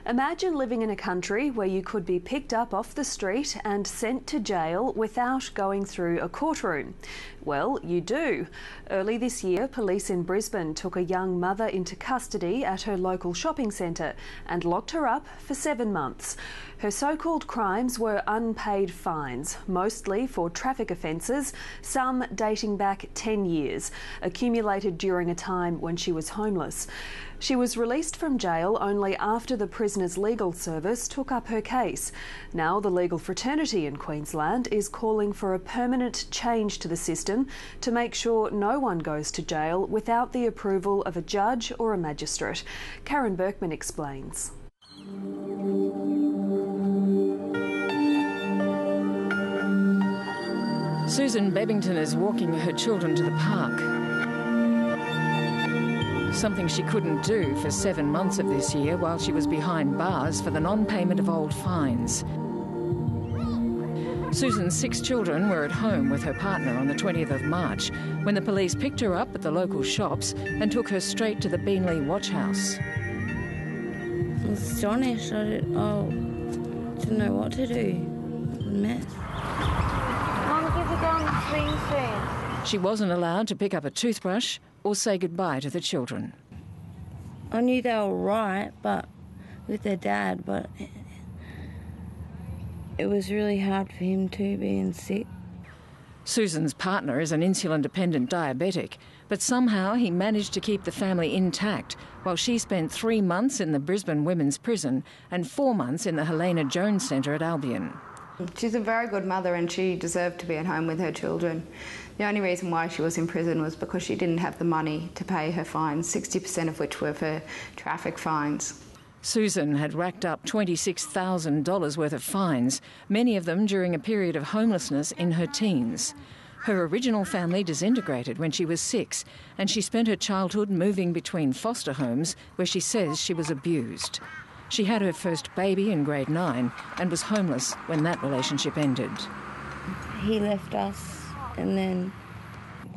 Imagine living in a country where you could be picked up off the street and sent to jail without going through a courtroom. Well, you do. Early this year, police in Brisbane took a young mother into custody at her local shopping centre and locked her up for 7 months. Her so-called crimes were unpaid fines, mostly for traffic offences, some dating back 10 years, accumulated during a time when she was homeless. She was released from jail only after the prisoner's legal service took up her case. Now the legal fraternity in Queensland is calling for a permanent change to the system to make sure no one goes to jail without the approval of a judge or a magistrate. Karen Berkman explains. Susan Bebbington is walking her children to the park. Something she couldn't do for 7 months of this year while she was behind bars for the non-payment of old fines. Susan's 6 children were at home with her partner on the 20th of March when the police picked her up at the local shops and took her straight to the Beenleigh Watch House. I was astonished. I didn't know what to do. A mess. Mum, can we go on the swing soon? She wasn't allowed to pick up a toothbrush or say goodbye to the children. I knew they were right, but with their dad, but it was really hard for him too, being sick. Susan's partner is an insulin-dependent diabetic, but somehow he managed to keep the family intact while she spent 3 months in the Brisbane Women's Prison and 4 months in the Helena Jones Centre at Albion. She's a very good mother and she deserved to be at home with her children. The only reason why she was in prison was because she didn't have the money to pay her fines, 60% of which were for traffic fines. Susan had racked up $26,000 worth of fines, many of them during a period of homelessness in her teens. Her original family disintegrated when she was 6, and she spent her childhood moving between foster homes where she says she was abused. She had her first baby in grade 9 and was homeless when that relationship ended. He left us and then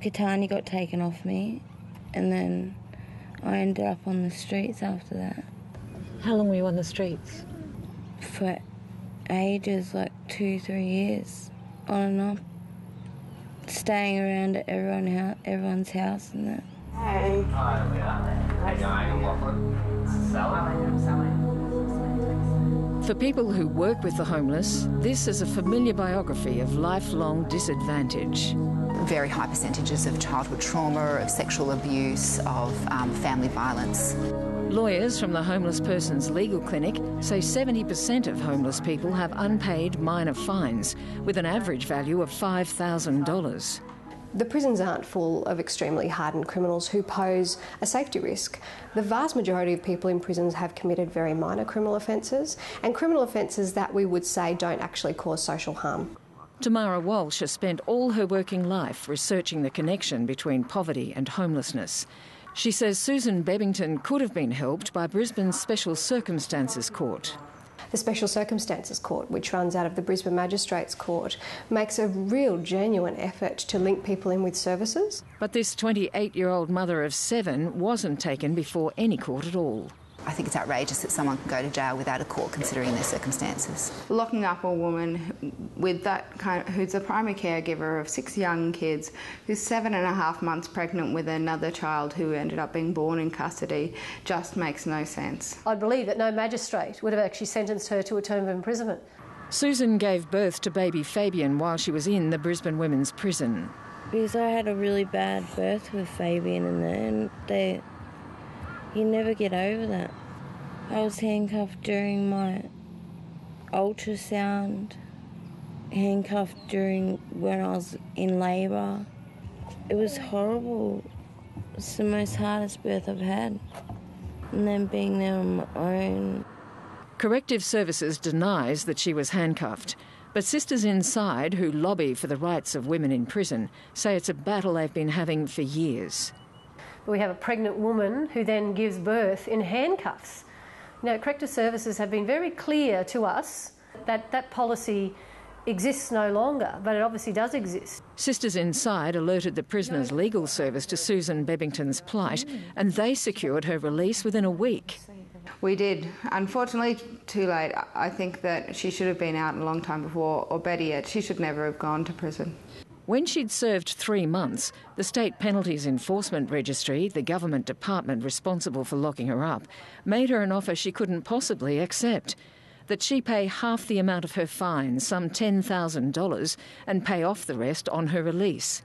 Katani got taken off me and then I ended up on the streets after that. How long were you on the streets? For ages, like 2-3 years, on and off. Staying around at everyone's house and that. Hey. For people who work with the homeless, this is a familiar biography of lifelong disadvantage. Very high percentages of childhood trauma, of sexual abuse, of family violence. Lawyers from the Homeless Persons Legal Clinic say 70% of homeless people have unpaid minor fines, with an average value of $5,000. The prisons aren't full of extremely hardened criminals who pose a safety risk. The vast majority of people in prisons have committed very minor criminal offences, and criminal offences that we would say don't actually cause social harm. TAMARA Walsh has spent all her working life researching the connection between poverty and homelessness. She says Susan Bebbington could have been helped by Brisbane's Special Circumstances Court. The Special Circumstances Court, which runs out of the Brisbane Magistrates Court, makes a real genuine effort to link people in with services. But this 28-year-old mother of 7 wasn't taken before any court at all. I think it's outrageous that someone can go to jail without a court considering their circumstances. Locking up a woman with that who's a primary caregiver of 6 young kids, who's 7.5 months pregnant with another child who ended up being born in custody, just makes no sense. I believe that no magistrate would have actually sentenced her to a term of imprisonment. Susan gave birth to baby Fabian while she was in the Brisbane Women's Prison. Because I had a really bad birth with Fabian and you never get over that. I was handcuffed during my ultrasound, handcuffed during when I was in labour. It was horrible. It's the most hardest birth I've had. And then being there on my own. Corrective Services denies that she was handcuffed, but Sisters Inside, who lobby for the rights of women in prison, say it's a battle they've been having for years. We have a pregnant woman who then gives birth in handcuffs. Now, Corrective Services have been very clear to us that that policy exists no longer, but it obviously does exist. Sisters Inside alerted the prisoner's legal service to Susan Bebbington's plight, and they secured her release within a week. We did. Unfortunately, too late. I think that she should have been out a long time before, or better yet, she should never have gone to prison. When she'd served 3 months, the State Penalties Enforcement Registry, the government department responsible for locking her up, made her an offer she couldn't possibly accept. That she pay half the amount of her fine, some $10,000, and pay off the rest on her release.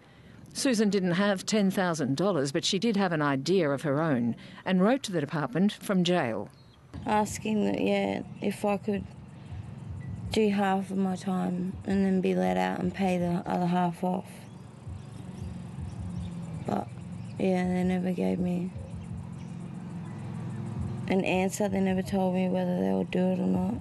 Susan didn't have $10,000, but she did have an idea of her own and wrote to the department from jail. Asking that, if I could do half of my time and then be let out and pay the other half off. But, they never gave me an answer. They never told me whether they would do it or not.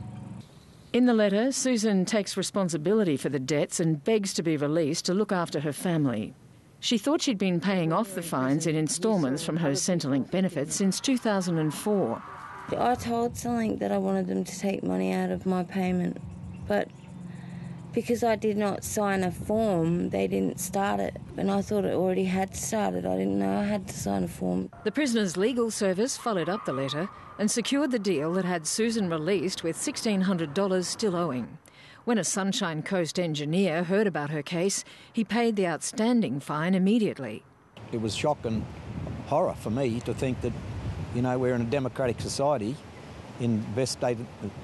In the letter, Susan takes responsibility for the debts and begs to be released to look after her family. She thought she'd been paying off the fines in instalments from her Centrelink benefits since 2004. I told Centrelink that I wanted them to take money out of my payment, but because I did not sign a form, they didn't start it, and I thought it already had started. I didn't know I had to sign a form. The prisoner's legal service followed up the letter and secured the deal that had Susan released with $1,600 still owing. When a Sunshine Coast engineer heard about her case, he paid the outstanding fine immediately. It was shock and horror for me to think that, we're in a democratic society in the best state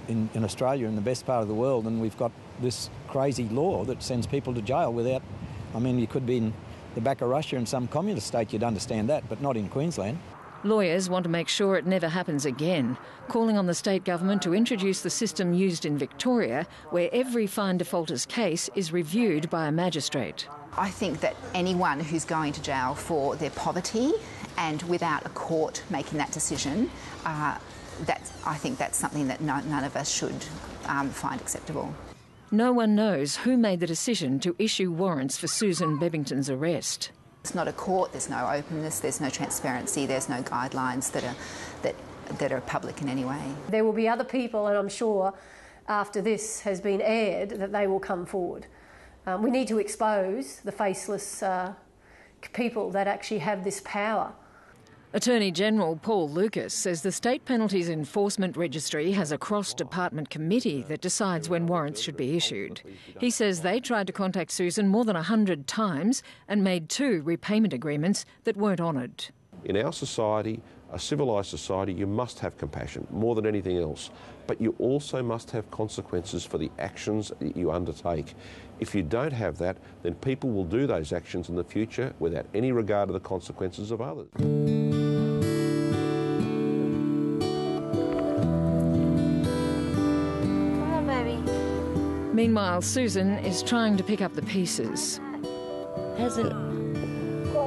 in Australia, in the best part of the world, and we've got this crazy law that sends people to jail without... you could be in the back of Russia in some communist state, you'd understand that, but not in Queensland. Lawyers want to make sure it never happens again, calling on the state government to introduce the system used in Victoria, where every fine defaulter's case is reviewed by a magistrate. I think that anyone who's going to jail for their poverty and without a court making that decision, I think that's something that none of us should find acceptable. No one knows who made the decision to issue warrants for Susan Bebbington's arrest. It's not a court, there's no openness, there's no transparency, there's no guidelines that are public in any way. There will be other people, and I'm sure after this has been aired, that they will come forward. We need to expose the faceless people that actually have this power. Attorney General Paul Lucas says the State Penalties Enforcement Registry has a cross-department committee that decides when warrants should be issued. He says they tried to contact Susan more than 100 times and made 2 repayment agreements that weren't honoured. In our society, a civilised society, you must have compassion more than anything else, but you also must have consequences for the actions that you undertake. If you don't have that, then people will do those actions in the future without any regard to the consequences of others. Meanwhile, Susan is trying to pick up the pieces. Hasn't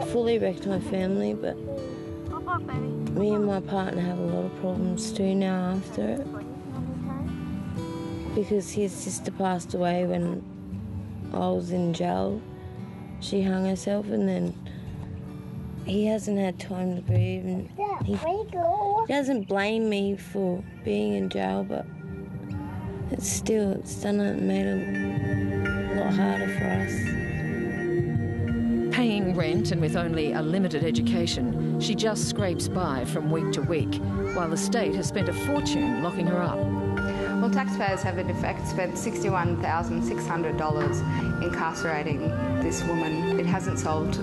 fully wrecked my family, but me and my partner have a lot of problems too now after it. Because his sister passed away when I was in jail. She hung herself, and then he hasn't had time to grieve, and he doesn't blame me for being in jail, but it's done it and made it a lot harder for us. Paying rent and with only a limited education, she just scrapes by from week to week, while the state has spent a fortune locking her up. Well, taxpayers have in effect spent $61,600 incarcerating this woman. It hasn't solved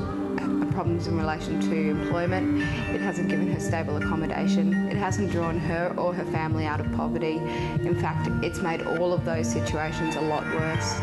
problems in relation to employment. It hasn't given her stable accommodation. It hasn't drawn her or her family out of poverty. In fact, it's made all of those situations a lot worse.